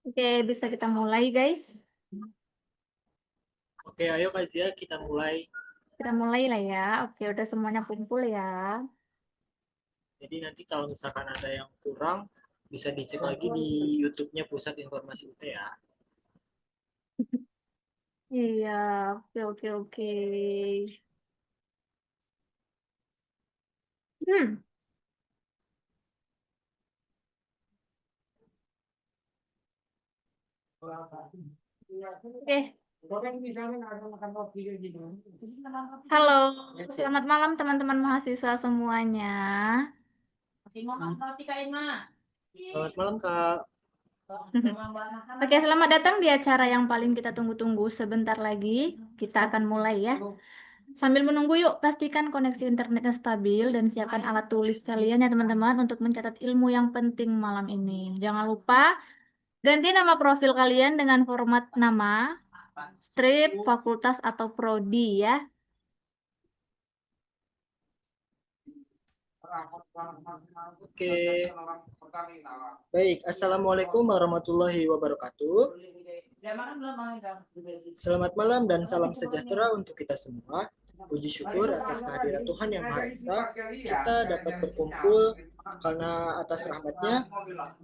Oke, bisa kita mulai, guys. Oke, ayo Kak Zia, kita mulai. Kita mulai lah ya. Oke, udah semuanya kumpul ya. Jadi nanti kalau misalkan ada yang kurang, bisa dicek lagi di YouTube-nya Pusat Informasi UT ya. Iya, oke, oke, oke. Hmm, oke. Halo, selamat malam teman-teman mahasiswa semuanya. Selamat malam Kak. Oke, selamat datang di acara yang paling kita tunggu-tunggu. Sebentar lagi kita akan mulai ya. Sambil menunggu yuk, pastikan koneksi internetnya stabil dan siapkan alat tulis kalian ya teman-teman untuk mencatat ilmu yang penting malam ini. Jangan lupa ganti nama profil kalian dengan format nama, strip, fakultas, atau prodi ya. Oke, baik. Assalamualaikum warahmatullahi wabarakatuh. Selamat malam dan salam sejahtera untuk kita semua. Puji syukur atas kehadiran Tuhan Yang Maha Esa, kita dapat berkumpul karena atas rahmatnya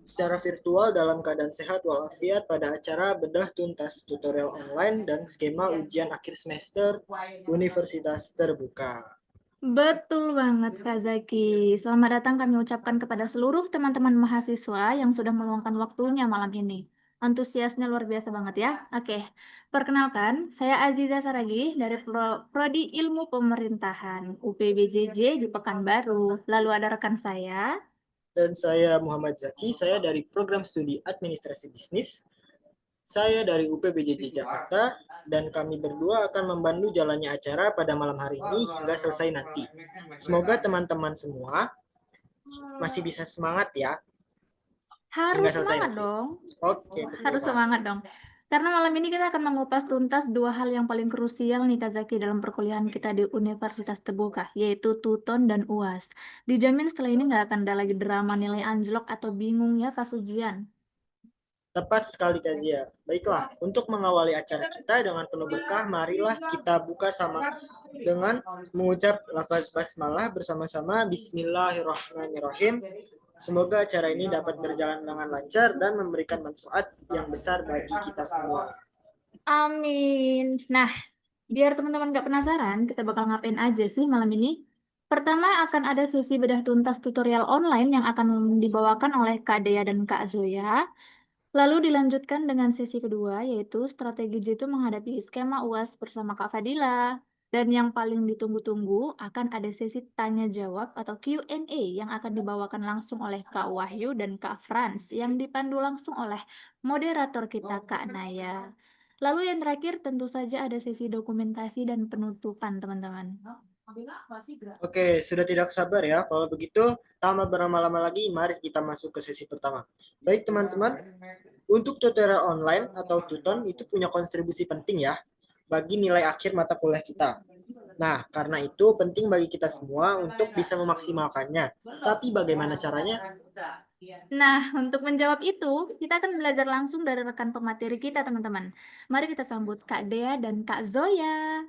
secara virtual dalam keadaan sehat walafiat pada acara bedah tuntas tutorial online dan skema ujian akhir semester Universitas Terbuka. Betul banget, Kak Zaki. Selamat datang kami ucapkan kepada seluruh teman-teman mahasiswa yang sudah meluangkan waktunya malam ini. Antusiasnya luar biasa banget ya. Oke, perkenalkan, saya Aziza Saragi dari Prodi Ilmu Pemerintahan UPBJJ di Pekanbaru. Lalu ada rekan saya. Dan saya Muhammad Zaki, saya dari program studi administrasi bisnis. Saya dari UPBJJ Jakarta dan kami berdua akan membantu jalannya acara pada malam hari ini hingga selesai nanti. Semoga teman-teman semua masih bisa semangat ya hingga Harus selesai semangat nanti. dong. Oke, betul Harus Kak. semangat dong. Karena malam ini kita akan mengupas tuntas dua hal yang paling krusial nih Kazaki dalam perkuliahan kita di Universitas Terbuka, yaitu Tuton dan UAS. Dijamin setelah ini nggak akan ada lagi drama nilai anjlok atau bingung ya pas ujian. Tepat sekali Kak Zia. Baiklah, untuk mengawali acara kita dengan penuh berkah, marilah kita buka sama dengan mengucap lafaz basmalah bersama-sama. Bismillahirrahmanirrahim. Semoga acara ini dapat berjalan dengan lancar dan memberikan manfaat yang besar bagi kita semua. Amin. Nah, biar teman-teman nggak penasaran, kita bakal ngapain aja sih malam ini? Pertama akan ada sesi bedah tuntas tutorial online yang akan dibawakan oleh Kak Dea dan Kak Zoya. Lalu dilanjutkan dengan sesi kedua, yaitu strategi jitu menghadapi skema UAS bersama Kak Fadila. Dan yang paling ditunggu-tunggu akan ada sesi tanya-jawab atau Q&A yang akan dibawakan langsung oleh Kak Wahyu dan Kak Franz, yang dipandu langsung oleh moderator kita, Kak Naya. Lalu yang terakhir tentu saja ada sesi dokumentasi dan penutupan, teman-teman. Oke, sudah tidak sabar ya. Kalau begitu, tanpa berlama-lama lagi, mari kita masuk ke sesi pertama. Baik teman-teman, untuk tutorial online atau tuton itu punya kontribusi penting ya bagi nilai akhir mata kuliah kita. Nah, karena itu penting bagi kita semua untuk bisa memaksimalkannya. Tapi bagaimana caranya? Nah, untuk menjawab itu, kita akan belajar langsung dari rekan pemateri kita, teman-teman. Mari kita sambut Kak Dea dan Kak Zoya.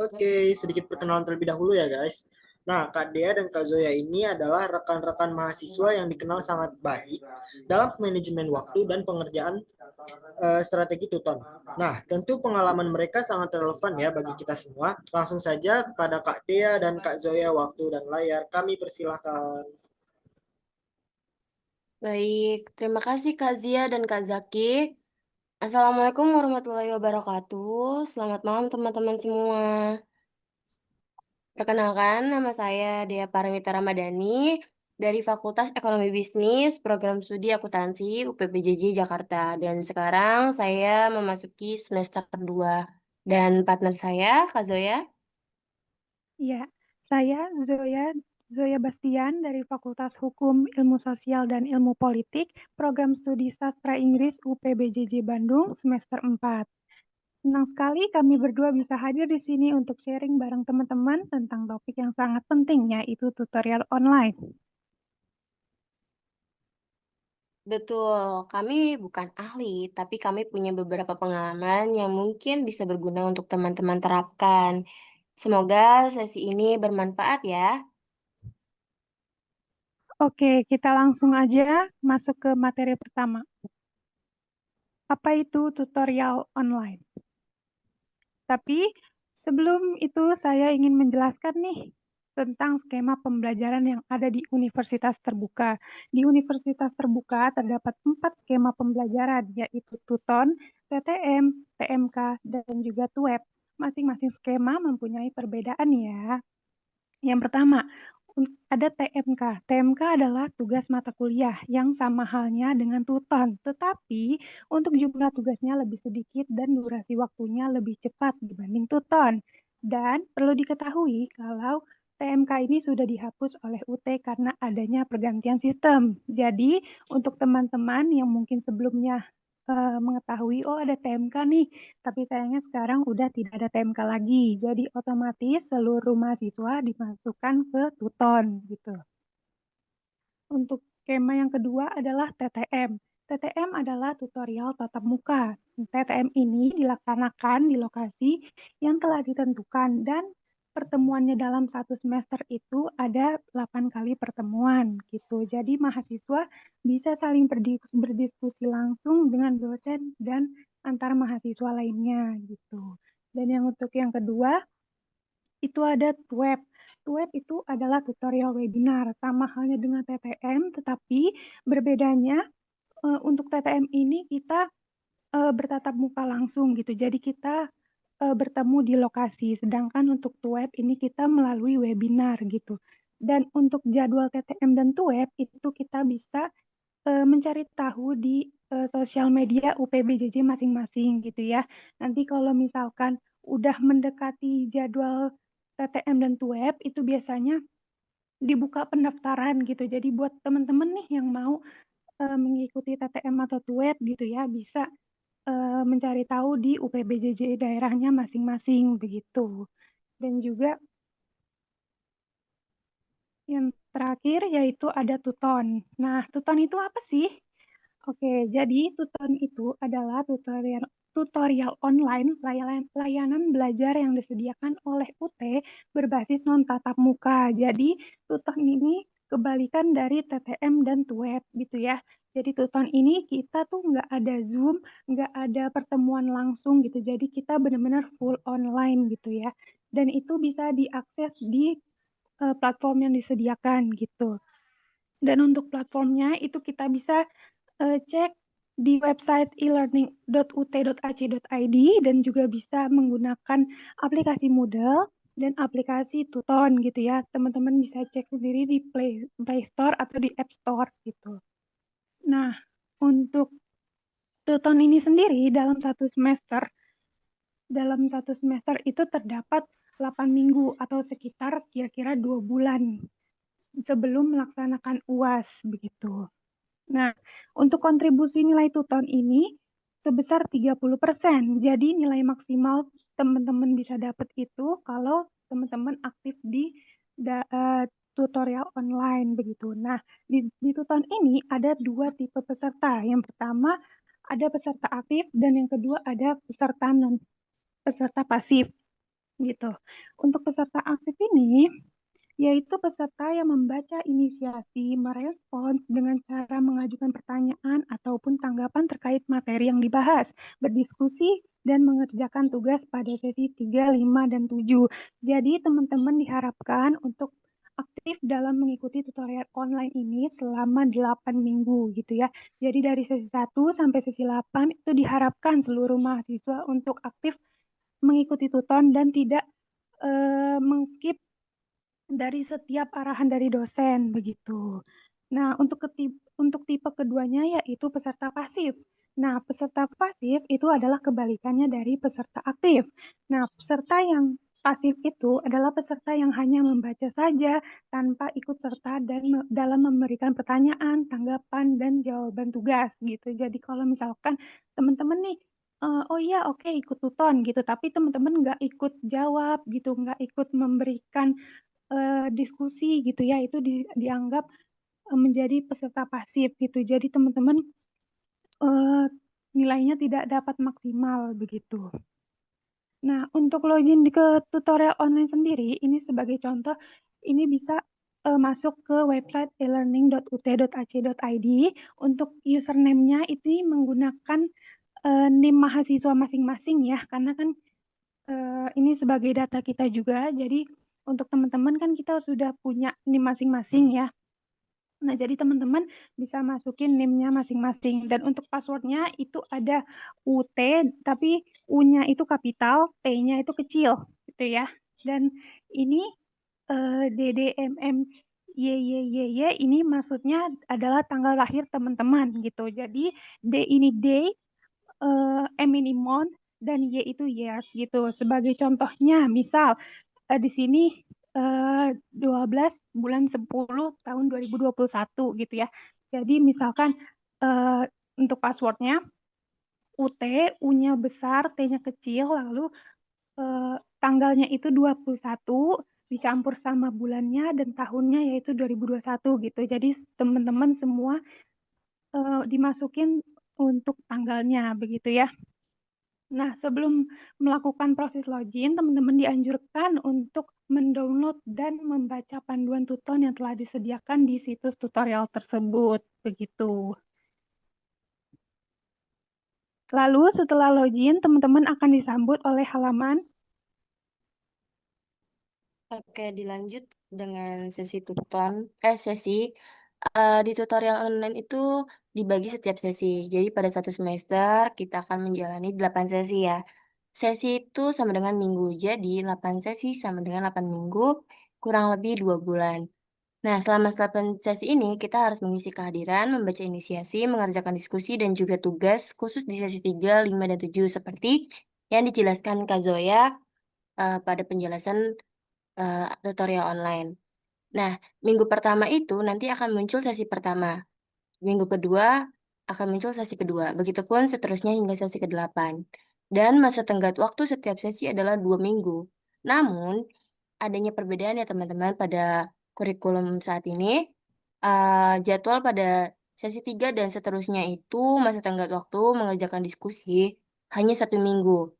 Oke, sedikit perkenalan terlebih dahulu ya guys. Nah, Kak Dea dan Kak Zoya ini adalah rekan-rekan mahasiswa yang dikenal sangat baik dalam manajemen waktu dan pengerjaan strategi tuton. Nah, tentu pengalaman mereka sangat relevan ya bagi kita semua. Langsung saja kepada Kak Dea dan Kak Zoya, waktu dan layar kami persilahkan. Baik, terima kasih Kak Zia dan Kak Zaki. Assalamualaikum warahmatullahi wabarakatuh. Selamat malam teman-teman semua. Perkenalkan, nama saya Dea Paramita Ramadhani dari Fakultas Ekonomi Bisnis, Program Studi Akuntansi UPBJJ Jakarta. Dan sekarang saya memasuki semester kedua. Dan partner saya, Kak Zoya. Ya, saya Zoya Bastian dari Fakultas Hukum, Ilmu Sosial dan Ilmu Politik, Program Studi Sastra Inggris UPBJJ Bandung semester 4. Senang sekali kami berdua bisa hadir di sini untuk sharing bareng teman-teman tentang topik yang sangat penting, yaitu tutorial online. Betul, kami bukan ahli, tapi kami punya beberapa pengalaman yang mungkin bisa berguna untuk teman-teman terapkan. Semoga sesi ini bermanfaat ya. Oke, kita langsung aja masuk ke materi pertama. Apa itu tutorial online? Tapi sebelum itu saya ingin menjelaskan nih tentang skema pembelajaran yang ada di universitas terbuka. Di universitas terbuka terdapat 4 skema pembelajaran, yaitu Tuton, TTM, TMK, dan juga TUEP. Masing-masing skema mempunyai perbedaan ya. Yang pertama, ada TMK. TMK adalah tugas mata kuliah yang sama halnya dengan Tuton, tetapi untuk jumlah tugasnya lebih sedikit dan durasi waktunya lebih cepat dibanding Tuton. Dan perlu diketahui kalau TMK ini sudah dihapus oleh UT karena adanya pergantian sistem. Jadi, untuk teman-teman yang mungkin sebelumnya mengetahui, oh ada TMK nih, tapi sayangnya sekarang udah tidak ada TMK lagi. Jadi otomatis seluruh mahasiswa dimasukkan ke Tuton gitu. Untuk skema yang kedua adalah TTM. TTM adalah tutorial tatap muka. TTM ini dilaksanakan di lokasi yang telah ditentukan dan pertemuannya dalam satu semester itu ada 8 kali pertemuan gitu. Jadi mahasiswa bisa saling berdiskusi langsung dengan dosen dan antar mahasiswa lainnya gitu. Dan yang untuk yang kedua itu ada TWEB. TWEB itu adalah tutorial webinar, sama halnya dengan TTM, tetapi berbedanya untuk TTM ini kita bertatap muka langsung gitu. Jadi kita bertemu di lokasi, sedangkan untuk TWEB ini kita melalui webinar gitu. Dan untuk jadwal TTM dan TWEB itu kita bisa mencari tahu di sosial media UPBJJ masing-masing gitu ya. Nanti kalau misalkan udah mendekati jadwal TTM dan TWEB itu biasanya dibuka pendaftaran gitu. Jadi buat teman-teman nih yang mau mengikuti TTM atau TWEB gitu ya, bisa mencari tahu di UPBJJ daerahnya masing-masing begitu. Dan juga yang terakhir yaitu ada Tuton. Nah, Tuton itu apa sih? Oke, jadi Tuton itu adalah tutorial online layanan belajar yang disediakan oleh UT berbasis non tatap muka. Jadi Tuton ini kebalikan dari TTM dan TWEB gitu ya. Jadi Tuton ini kita tuh nggak ada Zoom, nggak ada pertemuan langsung gitu. Jadi kita benar-benar full online gitu ya. Dan itu bisa diakses di platform yang disediakan gitu. Dan untuk platformnya itu kita bisa cek di website elearning.ut.ac.id dan juga bisa menggunakan aplikasi Moodle dan aplikasi Tuton gitu ya. Teman-teman bisa cek sendiri di Play Store atau di App Store gitu. Nah, untuk Tuton ini sendiri dalam satu semester itu terdapat 8 minggu atau sekitar kira-kira 2 bulan sebelum melaksanakan UAS begitu. Nah, untuk kontribusi nilai Tuton ini sebesar 30%. Jadi nilai maksimal teman-teman bisa dapat itu kalau teman-teman aktif di tutorial online begitu. Nah, di Tuton ini ada 2 tipe peserta. Yang pertama ada peserta aktif dan yang kedua ada peserta pasif gitu. Untuk peserta aktif ini yaitu peserta yang membaca inisiasi, merespons dengan cara mengajukan pertanyaan ataupun tanggapan terkait materi yang dibahas, berdiskusi, dan mengerjakan tugas pada sesi 3, 5, dan 7. Jadi teman-teman diharapkan untuk aktif dalam mengikuti tutorial online ini selama 8 minggu gitu ya. Jadi dari sesi 1 sampai sesi 8 itu diharapkan seluruh mahasiswa untuk aktif mengikuti tuton dan tidak mengskip dari setiap arahan dari dosen begitu. Nah, untuk tipe keduanya yaitu peserta pasif. Nah, peserta pasif itu adalah kebalikannya dari peserta aktif. Nah, peserta yang pasif itu adalah peserta yang hanya membaca saja tanpa ikut serta dan dalam memberikan pertanyaan, tanggapan, dan jawaban tugas gitu. Jadi kalau misalkan teman-teman nih oh iya oke ikut tuton gitu, tapi teman-teman nggak ikut jawab gitu, nggak ikut memberikan diskusi gitu ya, itu dianggap menjadi peserta pasif gitu. Jadi teman-teman nilainya tidak dapat maksimal begitu. Nah, untuk login ke tutorial online sendiri, ini sebagai contoh, ini bisa masuk ke website elearning.ut.ac.id. Untuk username-nya itu menggunakan NIM mahasiswa masing-masing ya, karena kan ini sebagai data kita juga. Jadi untuk teman-teman kan kita sudah punya NIM masing-masing ya. Nah, jadi teman-teman bisa masukin NIM-nya masing-masing. Dan untuk passwordnya itu ada UT, tapi U-nya itu kapital, T-nya itu kecil, gitu ya. Dan ini DDMM YYYY ini maksudnya adalah tanggal lahir teman-teman gitu. Jadi D ini day, M ini month, dan Y itu years gitu. Sebagai contohnya, misal di sini 12 bulan 10 tahun 2021 gitu ya. Jadi misalkan untuk passwordnya UT, U-nya besar, T-nya kecil, lalu tanggalnya itu 21 dicampur sama bulannya dan tahunnya yaitu 2021 gitu. Jadi teman-teman semua dimasukin untuk tanggalnya begitu ya. Nah, sebelum melakukan proses login, teman-teman dianjurkan untuk mendownload dan membaca panduan tutor yang telah disediakan di situs tutorial tersebut. Begitu. Lalu setelah login, teman-teman akan disambut oleh halaman. Oke, dilanjut dengan sesi di tutorial online itu dibagi setiap sesi. Jadi pada satu semester kita akan menjalani 8 sesi ya. Sesi itu sama dengan minggu. Jadi 8 sesi sama dengan 8 minggu, kurang lebih 2 bulan. Nah, selama 8 sesi ini kita harus mengisi kehadiran, membaca inisiasi, mengerjakan diskusi, dan juga tugas khusus di sesi 3, 5, dan 7 seperti yang dijelaskan Kak Zoya pada penjelasan tutorial online. Nah, minggu pertama itu nanti akan muncul sesi pertama. Minggu kedua akan muncul sesi kedua. Begitupun seterusnya hingga sesi ke-8. Dan masa tenggat waktu setiap sesi adalah 2 minggu. Namun, adanya perbedaan ya teman-teman pada kurikulum saat ini. Jadwal pada sesi 3 dan seterusnya itu masa tenggat waktu mengerjakan diskusi hanya 1 minggu.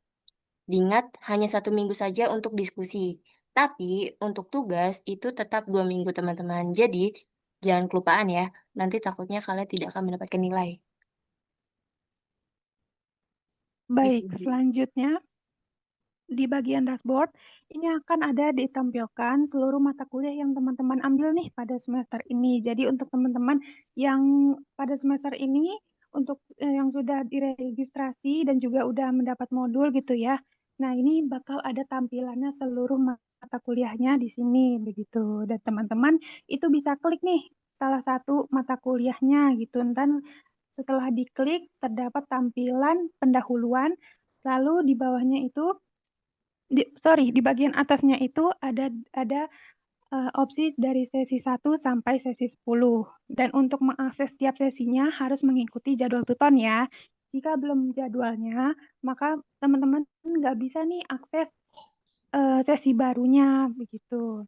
Diingat, hanya 1 minggu saja untuk diskusi. Tapi untuk tugas itu tetap 2 minggu teman-teman. Jadi, jangan kelupaan ya. Nanti takutnya kalian tidak akan mendapatkan nilai. Baik, selanjutnya di bagian dashboard, ini akan ada ditampilkan seluruh mata kuliah yang teman-teman ambil nih pada semester ini. Jadi untuk teman-teman yang pada semester ini, untuk yang sudah diregistrasi dan juga udah mendapat modul gitu ya. Nah, ini bakal ada tampilannya seluruh mata kuliahnya di sini begitu. Dan teman-teman itu bisa klik nih salah satu mata kuliahnya gitu. Dan setelah diklik terdapat tampilan pendahuluan, lalu di bawahnya itu di bagian atasnya itu ada opsi dari sesi 1 sampai sesi 10. Dan untuk mengakses tiap sesinya harus mengikuti jadwal tuton ya. Jika belum jadwalnya, maka teman-teman nggak bisa nih akses sesi barunya begitu.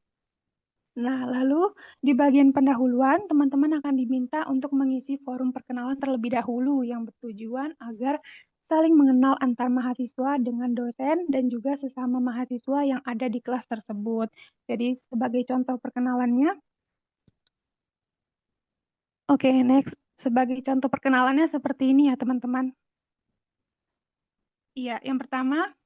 Nah, lalu di bagian pendahuluan, teman-teman akan diminta untuk mengisi forum perkenalan terlebih dahulu yang bertujuan agar saling mengenal antar mahasiswa dengan dosen dan juga sesama mahasiswa yang ada di kelas tersebut. Jadi sebagai contoh perkenalannya, oke, next. Sebagai contoh perkenalannya seperti ini ya, teman-teman. Iya, yang pertama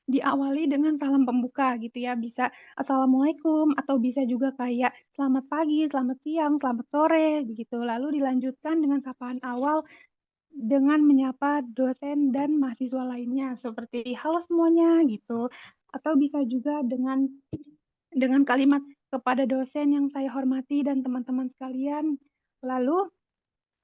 diawali dengan salam pembuka gitu ya, bisa assalamualaikum atau bisa juga kayak selamat pagi, selamat siang, selamat sore begitu. Lalu dilanjutkan dengan sapaan awal dengan menyapa dosen dan mahasiswa lainnya seperti halo semuanya gitu. Atau bisa juga dengan kalimat kepada dosen yang saya hormati dan teman-teman sekalian. Lalu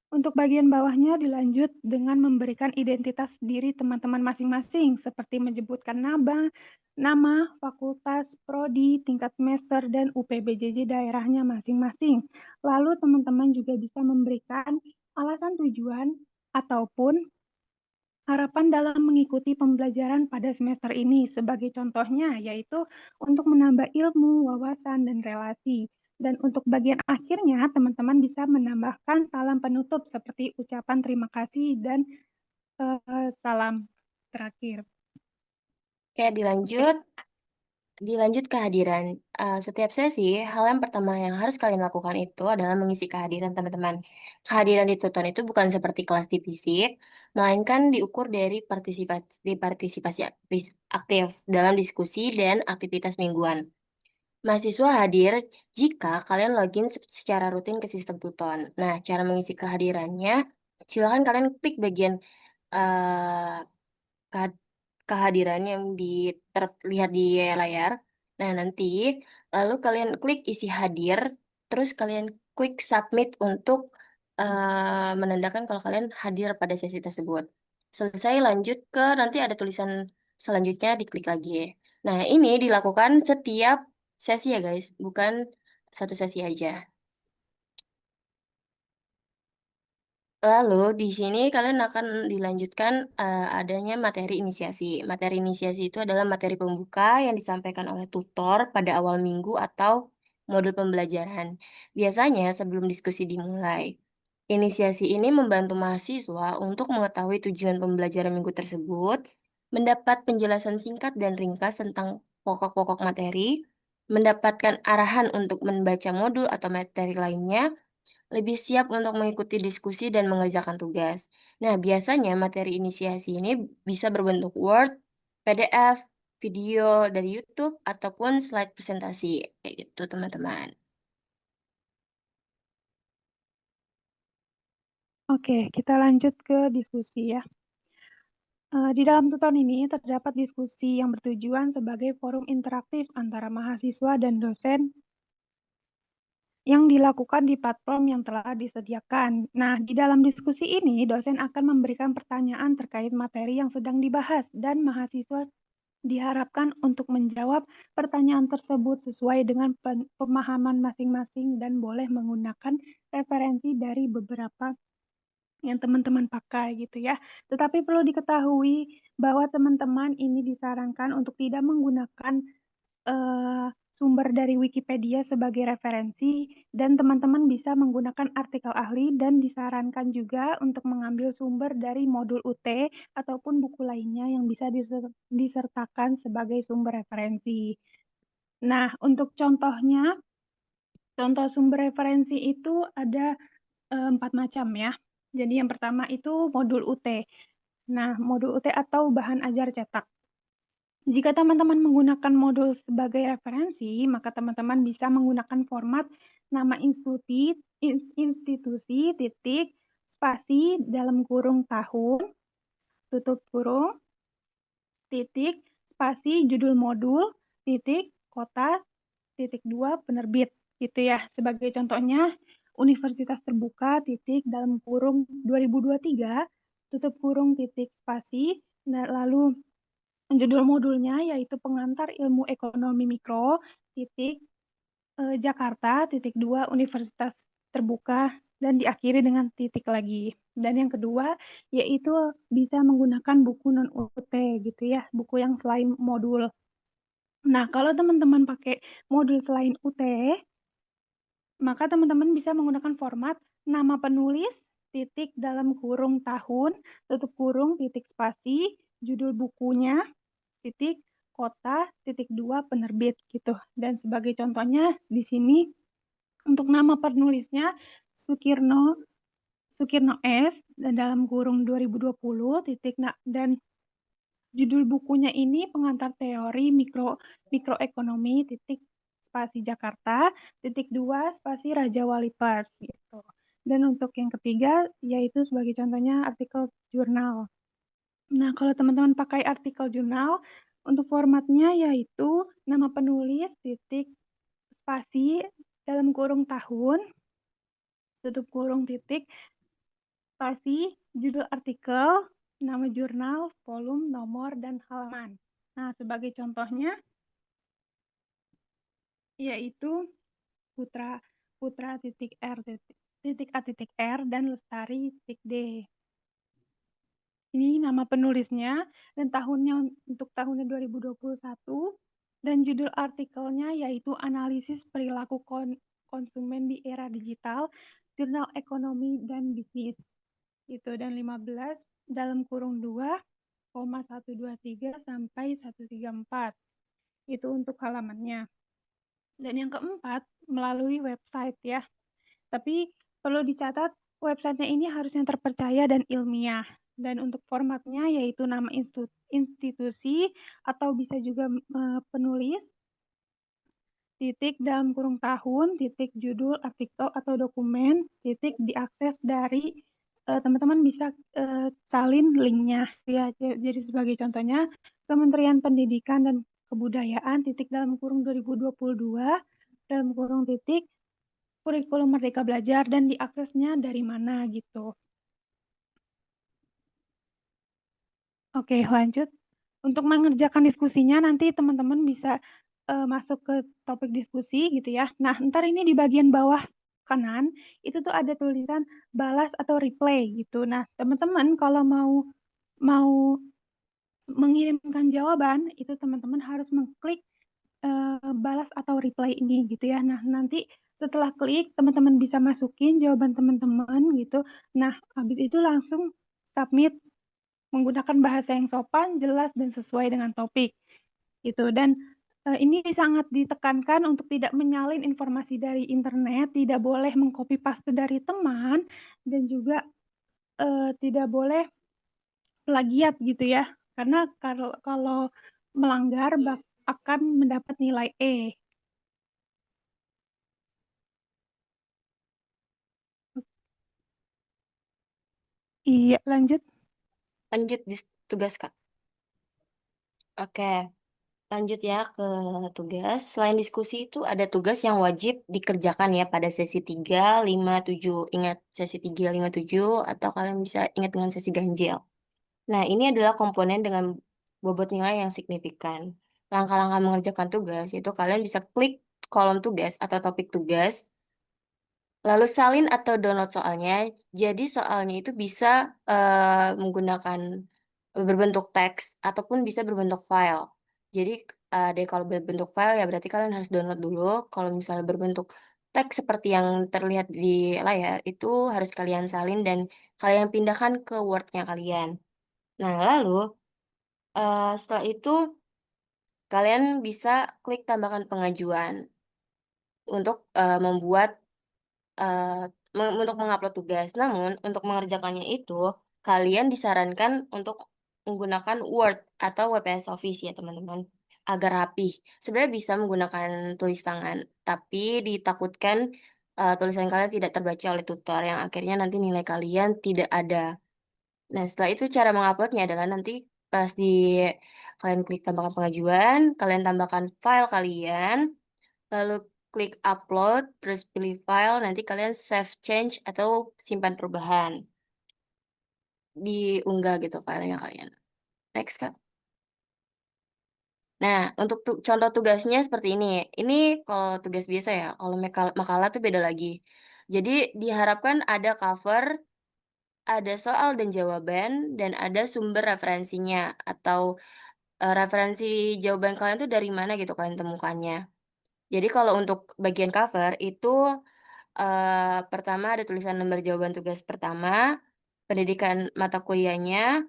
untuk bagian bawahnya dilanjut dengan memberikan identitas diri teman-teman masing-masing, seperti menyebutkan nama, fakultas, prodi, tingkat semester, dan UPBJJ daerahnya masing-masing. Lalu teman-teman juga bisa memberikan alasan tujuan ataupun harapan dalam mengikuti pembelajaran pada semester ini. Sebagai contohnya, yaitu untuk menambah ilmu, wawasan, dan relasi. Dan untuk bagian akhirnya, teman-teman bisa menambahkan salam penutup seperti ucapan terima kasih dan salam terakhir. Oke, dilanjut kehadiran. Setiap sesi, hal yang pertama yang harus kalian lakukan itu adalah mengisi kehadiran teman-teman. Kehadiran di Tuton itu bukan seperti kelas di fisik, melainkan diukur dari partisipasi aktif dalam diskusi dan aktivitas mingguan. Mahasiswa hadir jika kalian login secara rutin ke sistem Tuton. Nah, cara mengisi kehadirannya, silakan kalian klik bagian eh, kehadiran yang terlihat di layar. Nah, nanti lalu kalian klik isi hadir, terus kalian klik submit untuk menandakan kalau kalian hadir pada sesi tersebut. Selesai, lanjut ke nanti ada tulisan selanjutnya, diklik lagi. Nah, ini dilakukan setiap sesi ya guys, bukan satu sesi aja. Lalu di sini kalian akan dilanjutkan adanya materi inisiasi. Materi inisiasi itu adalah materi pembuka yang disampaikan oleh tutor pada awal minggu atau modul pembelajaran. Biasanya sebelum diskusi dimulai. Inisiasi ini membantu mahasiswa untuk mengetahui tujuan pembelajaran minggu tersebut, mendapat penjelasan singkat dan ringkas tentang pokok-pokok materi, mendapatkan arahan untuk membaca modul atau materi lainnya, lebih siap untuk mengikuti diskusi dan mengerjakan tugas. Nah, biasanya materi inisiasi ini bisa berbentuk Word, PDF, video dari YouTube, ataupun slide presentasi. Kayak gitu, teman-teman. Oke, kita lanjut ke diskusi ya. Di dalam tuton ini terdapat diskusi yang bertujuan sebagai forum interaktif antara mahasiswa dan dosen yang dilakukan di platform yang telah disediakan. Nah, di dalam diskusi ini, dosen akan memberikan pertanyaan terkait materi yang sedang dibahas dan mahasiswa diharapkan untuk menjawab pertanyaan tersebut sesuai dengan pemahaman masing-masing dan boleh menggunakan referensi dari beberapa yang teman-teman pakai gitu ya. Tetapi perlu diketahui bahwa teman-teman ini disarankan untuk tidak menggunakan sumber dari Wikipedia sebagai referensi dan teman-teman bisa menggunakan artikel ahli dan disarankan juga untuk mengambil sumber dari modul UT ataupun buku lainnya yang bisa disertakan sebagai sumber referensi. Nah, untuk contohnya, contoh sumber referensi itu ada 4 macam ya. Jadi yang pertama itu modul UT. Nah, modul UT atau bahan ajar cetak. Jika teman-teman menggunakan modul sebagai referensi, maka teman-teman bisa menggunakan format nama institusi, titik, spasi, dalam kurung tahun, tutup kurung, titik, spasi, judul modul, titik, kota, titik 2, penerbit. Gitu ya. Sebagai contohnya, Universitas Terbuka, titik, dalam kurung 2023, tutup kurung, titik, spasi, lalu judul modulnya yaitu pengantar ilmu ekonomi mikro, titik, Jakarta, titik 2, Universitas Terbuka, dan diakhiri dengan titik lagi. Dan yang kedua, yaitu bisa menggunakan buku non-UT gitu ya, buku yang selain modul. Nah, kalau teman-teman pakai modul selain UT, maka teman-teman bisa menggunakan format nama penulis, titik dalam kurung tahun, tutup kurung, titik spasi, judul bukunya, titik kota, titik 2, penerbit gitu. Dan sebagai contohnya di sini untuk nama penulisnya Sukirno S dan dalam kurung 2020 titik dan judul bukunya ini pengantar teori mikroekonomi titik spasi Jakarta titik 2 spasi Raja Wali Pers gitu. Dan untuk yang ketiga yaitu sebagai contohnya artikel jurnal. Nah, kalau teman-teman pakai artikel jurnal, untuk formatnya yaitu nama penulis, titik, spasi, dalam kurung tahun, tutup kurung titik, spasi, judul artikel, nama jurnal, volume, nomor, dan halaman. Nah, sebagai contohnya, yaitu Putra titik R titik A titik R dan Lestari titik D. Ini nama penulisnya dan tahunnya untuk tahunnya 2021 dan judul artikelnya yaitu analisis perilaku konsumen di era digital, Jurnal Ekonomi dan Bisnis. Itu dan 15 dalam kurung 2,123 sampai 134. Itu untuk halamannya. Dan yang keempat, melalui website ya. Tapi perlu dicatat, websitenya ini harus yang terpercaya dan ilmiah. Dan untuk formatnya yaitu nama institusi atau bisa juga penulis, titik dalam kurung tahun, titik judul artikel atau dokumen, titik diakses dari teman-teman bisa salin linknya ya. Jadi sebagai contohnya Kementerian Pendidikan dan Kebudayaan titik dalam kurung 2022 dalam kurung titik kurikulum Merdeka Belajar dan diaksesnya dari mana gitu. Oke, lanjut. Untuk mengerjakan diskusinya nanti teman-teman bisa masuk ke topik diskusi gitu ya. Nah, ntar ini di bagian bawah kanan itu tuh ada tulisan balas atau replay gitu. Nah, teman-teman kalau mau mengirimkan jawaban itu teman-teman harus mengklik balas atau replay ini gitu ya. Nah, nanti setelah klik teman-teman bisa masukin jawaban teman-teman gitu. Nah, habis itu langsung submit menggunakan bahasa yang sopan, jelas dan sesuai dengan topik gitu. Dan ini sangat ditekankan untuk tidak menyalin informasi dari internet, tidak boleh mengcopy paste dari teman dan juga tidak boleh plagiat gitu ya. Karena kalau melanggar akan mendapat nilai E. Iya, lanjut. Lanjut tugas, Kak. Oke, lanjut ya ke tugas. Selain diskusi itu ada tugas yang wajib dikerjakan ya pada sesi 3, 5, 7. Ingat sesi 3, 5, 7 atau kalian bisa ingat dengan sesi ganjil. Nah, ini adalah komponen dengan bobot nilai yang signifikan. Langkah-langkah mengerjakan tugas itu kalian bisa klik kolom tugas atau topik tugas, lalu salin atau download soalnya. Jadi soalnya itu bisa menggunakan berbentuk teks ataupun bisa berbentuk file. Jadi kalau berbentuk file ya berarti kalian harus download dulu. Kalau misalnya berbentuk teks seperti yang terlihat di layar itu harus kalian salin dan kalian pindahkan ke Word-nya kalian. Nah, lalu setelah itu kalian bisa klik tambahkan pengajuan untuk membuat untuk mengupload tugas. Namun, untuk mengerjakannya itu, kalian disarankan untuk menggunakan Word atau WPS Office ya, teman-teman, agar rapih. Sebenarnya bisa menggunakan tulis tangan, tapi ditakutkan tulisan kalian tidak terbaca oleh tutor, yang akhirnya nanti nilai kalian tidak ada. Nah, setelah itu cara menguploadnya adalah nanti pas kalian klik tambahkan pengajuan, kalian tambahkan file kalian, lalu klik upload, terus pilih file, nanti kalian save change atau simpan perubahan. Diunggah gitu filenya kalian. Next, Kak. Nah, untuk contoh tugasnya seperti ini. Ini kalau tugas biasa ya, kalau makalah tuh beda lagi. Jadi diharapkan ada cover, ada soal dan jawaban, dan ada sumber referensinya atau referensi jawaban kalian tuh dari mana gitu kalian temukannya. Jadi kalau untuk bagian cover itu pertama ada tulisan lembar jawaban tugas pertama, pendidikan mata kuliahnya,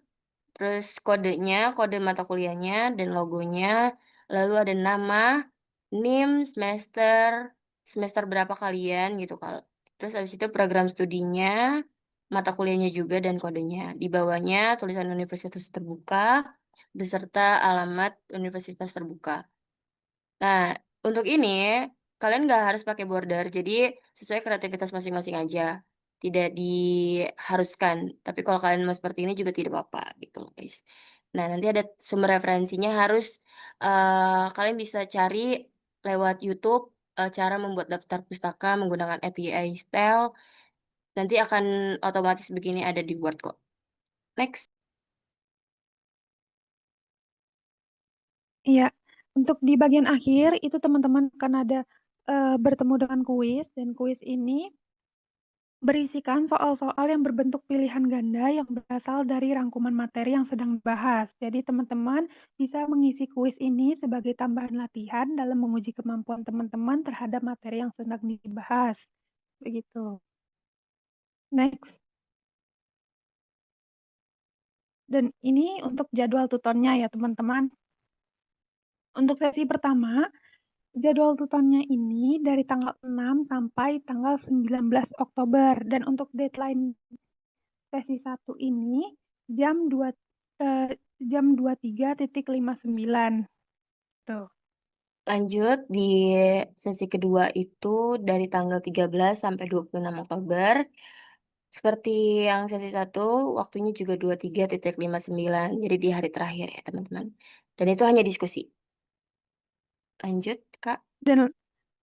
terus kodenya, kode mata kuliahnya dan logonya, lalu ada nama, NIM, semester berapa kalian gitu terus habis itu program studinya, mata kuliahnya juga dan kodenya. Di bawahnya tulisan universitas terbuka beserta alamat universitas terbuka. Nah, untuk ini kalian nggak harus pakai border, jadi sesuai kreativitas masing-masing aja. Tidak diharuskan, tapi kalau kalian mau seperti ini juga tidak apa-apa gitu loh, guys. Nah, nanti ada sumber referensinya harus kalian bisa cari lewat YouTube cara membuat daftar pustaka menggunakan API Style. Nanti akan otomatis begini ada di Word kok. Next. Iya, untuk di bagian akhir itu teman-teman akan ada bertemu dengan kuis dan kuis ini berisikan soal-soal yang berbentuk pilihan ganda yang berasal dari rangkuman materi yang sedang dibahas. Jadi teman-teman bisa mengisi kuis ini sebagai tambahan latihan dalam menguji kemampuan teman-teman terhadap materi yang sedang dibahas. Begitu. Next. Dan ini untuk jadwal tutornya ya teman-teman. Untuk sesi pertama, jadwal tutornya ini dari tanggal 6 sampai tanggal 19 Oktober. Dan untuk deadline sesi 1 ini jam 23.59. Tuh. Lanjut di sesi kedua itu dari tanggal 13 sampai 26 Oktober. Seperti yang sesi 1, waktunya juga 23.59, jadi di hari terakhir ya teman-teman. Dan itu hanya diskusi. Lanjut, Kak. Dan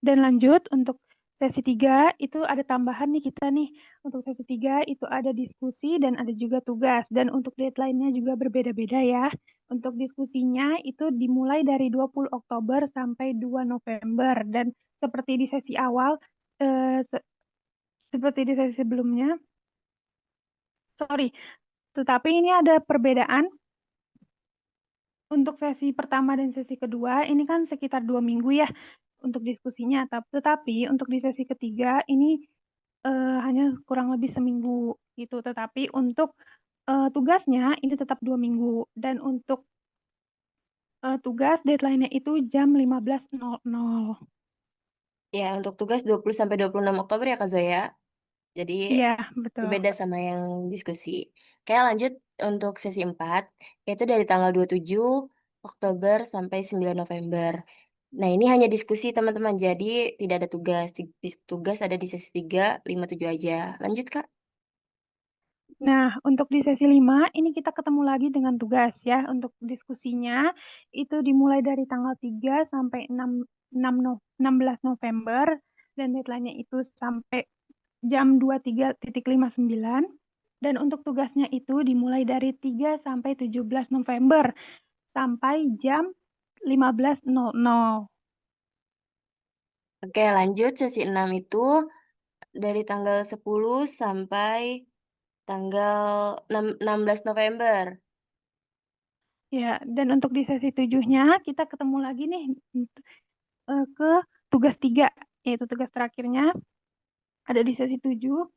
lanjut untuk sesi 3 itu ada tambahan nih kita nih. Untuk sesi 3 itu ada diskusi dan ada juga tugas. Dan untuk deadline-nya juga berbeda-beda ya. Untuk diskusinya itu dimulai dari 20 Oktober sampai 2 November. Dan seperti di sesi awal, seperti di sesi sebelumnya, tetapi ini ada perbedaan. Untuk sesi pertama dan sesi kedua, ini kan sekitar 2 minggu ya untuk diskusinya. Tetapi untuk di sesi ketiga ini hanya kurang lebih seminggu gitu. Tetapi untuk tugasnya ini tetap 2 minggu. Dan untuk tugas deadline-nya itu jam 15.00. Ya, untuk tugas 20 sampai 26 Oktober ya Kak Zoya. Jadi Iya, betul. berbeda sama yang diskusi. Kayak lanjut untuk sesi 4, yaitu dari tanggal 27 Oktober sampai 9 November. Nah, ini hanya diskusi teman-teman, jadi tidak ada tugas. Tugas ada di sesi 3, 5, 7 aja. Lanjut, Kak. Nah, untuk di sesi 5, ini kita ketemu lagi dengan tugas ya. Untuk diskusinya, itu dimulai dari tanggal 3 sampai 16 November, dan deadline-nya itu sampai jam 23.59. Dan untuk tugasnya itu dimulai dari 3 sampai 17 November, sampai jam 15.00. Oke, lanjut sesi 6 itu dari tanggal 10 sampai tanggal 16 November. Ya, dan untuk di sesi 7-nya, kita ketemu lagi nih ke tugas 3, yaitu tugas terakhirnya ada di sesi 7.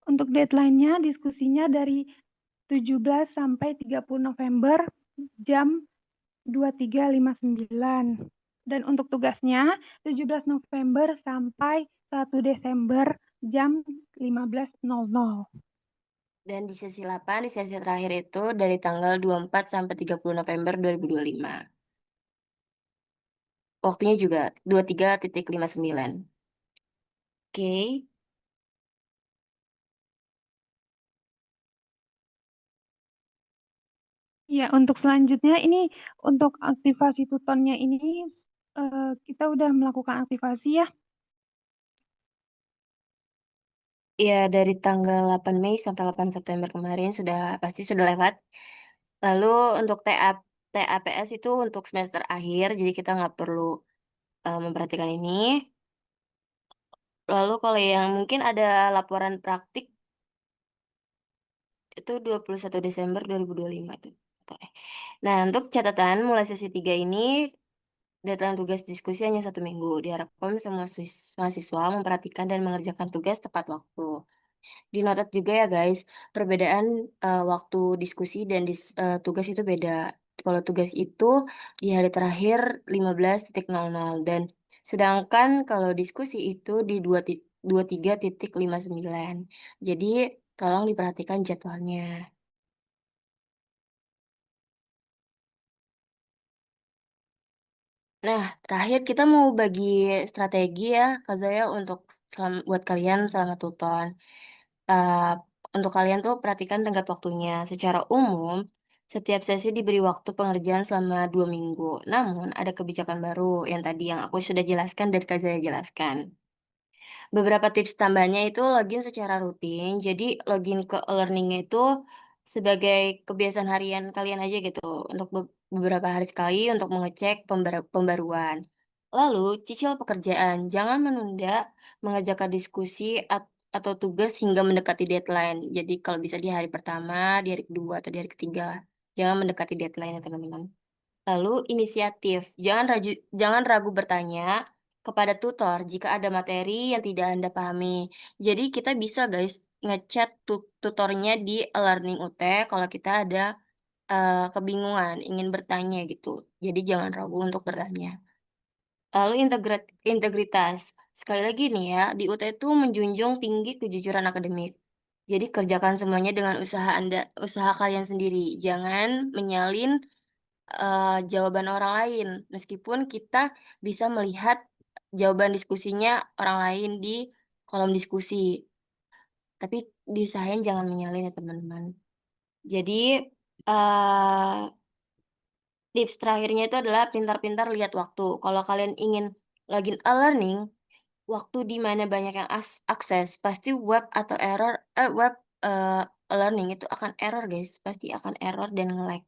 Untuk deadline-nya, diskusinya dari 17 sampai 30 November jam 23.59. Dan untuk tugasnya 17 November sampai 1 Desember jam 15.00. Dan di sesi 8, di sesi terakhir itu dari tanggal 24 sampai 30 November 2025. Waktunya juga 23.59. Oke. Ya, untuk selanjutnya ini untuk aktivasi tutornya ini kita udah melakukan aktivasi ya. Ya, dari tanggal 8 Mei sampai 8 September kemarin pasti sudah lewat. Lalu untuk TAPS itu untuk semester akhir, jadi kita nggak perlu memperhatikan ini. Lalu kalau yang mungkin ada laporan praktik itu 21 Desember 2025 tuh. Nah, untuk catatan mulai sesi 3 ini deadline tugas diskusi hanya 1 minggu. Diharapkan semua mahasiswa memperhatikan dan mengerjakan tugas tepat waktu. Dinotat juga ya guys, perbedaan waktu diskusi dan tugas itu beda. Kalau tugas itu di hari terakhir 15.00 dan sedangkan kalau diskusi itu di 23.59. Jadi tolong diperhatikan jadwalnya. Nah, terakhir kita mau bagi strategi ya, Kak Zoya, untuk buat kalian selama tuton. Eh, untuk kalian tuh perhatikan tenggat waktunya. Secara umum, setiap sesi diberi waktu pengerjaan selama 2 minggu. Namun, ada kebijakan baru yang tadi yang aku sudah jelaskan dan Kak Zoya jelaskan. Beberapa tips tambahnya itu login secara rutin. Jadi, login ke e-learning-nya itu sebagai kebiasaan harian kalian aja gitu. Untuk beberapa hari sekali untuk mengecek pembaruan. Lalu, cicil pekerjaan. Jangan menunda mengerjakan diskusi atau tugas hingga mendekati deadline. Jadi kalau bisa di hari pertama, di hari kedua, atau di hari ketiga lah. Jangan mendekati deadline ya teman-teman. Lalu inisiatif. Jangan ragu bertanya kepada tutor jika ada materi yang tidak Anda pahami. Jadi kita bisa guys ngechat tutornya di e-learning UT kalau kita ada kebingungan, ingin bertanya gitu. Jadi jangan ragu untuk bertanya. Lalu integritas. Sekali lagi nih ya, di UT itu menjunjung tinggi kejujuran akademik. Jadi kerjakan semuanya dengan usaha kalian sendiri. Jangan menyalin jawaban orang lain, meskipun kita bisa melihat jawaban diskusinya orang lain di kolom diskusi, tapi diusahain jangan menyalin ya teman-teman. Jadi, tips terakhirnya itu adalah pintar-pintar lihat waktu. Kalau kalian ingin login e-learning, waktu di mana banyak yang akses, pasti web e-learning itu akan error guys, pasti akan error dan nge-lag.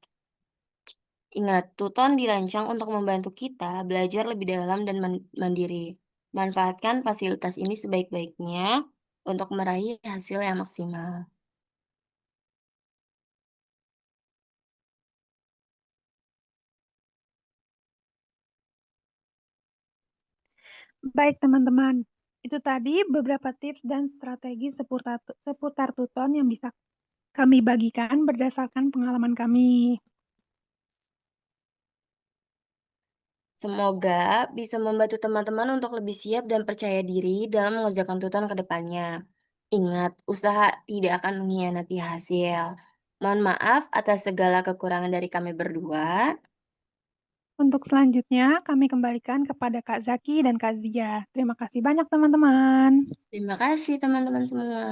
Ingat, Tuton dirancang untuk membantu kita belajar lebih dalam dan mandiri. Manfaatkan fasilitas ini sebaik-baiknya untuk meraih hasil yang maksimal. Baik teman-teman, itu tadi beberapa tips dan strategi seputar Tuton yang bisa kami bagikan berdasarkan pengalaman kami. Semoga bisa membantu teman-teman untuk lebih siap dan percaya diri dalam mengerjakan Tuton ke depannya. Ingat, usaha tidak akan mengkhianati hasil. Mohon maaf atas segala kekurangan dari kami berdua. Untuk selanjutnya, kami kembalikan kepada Kak Zaki dan Kak Zia. Terima kasih banyak teman-teman. Terima kasih teman-teman semua.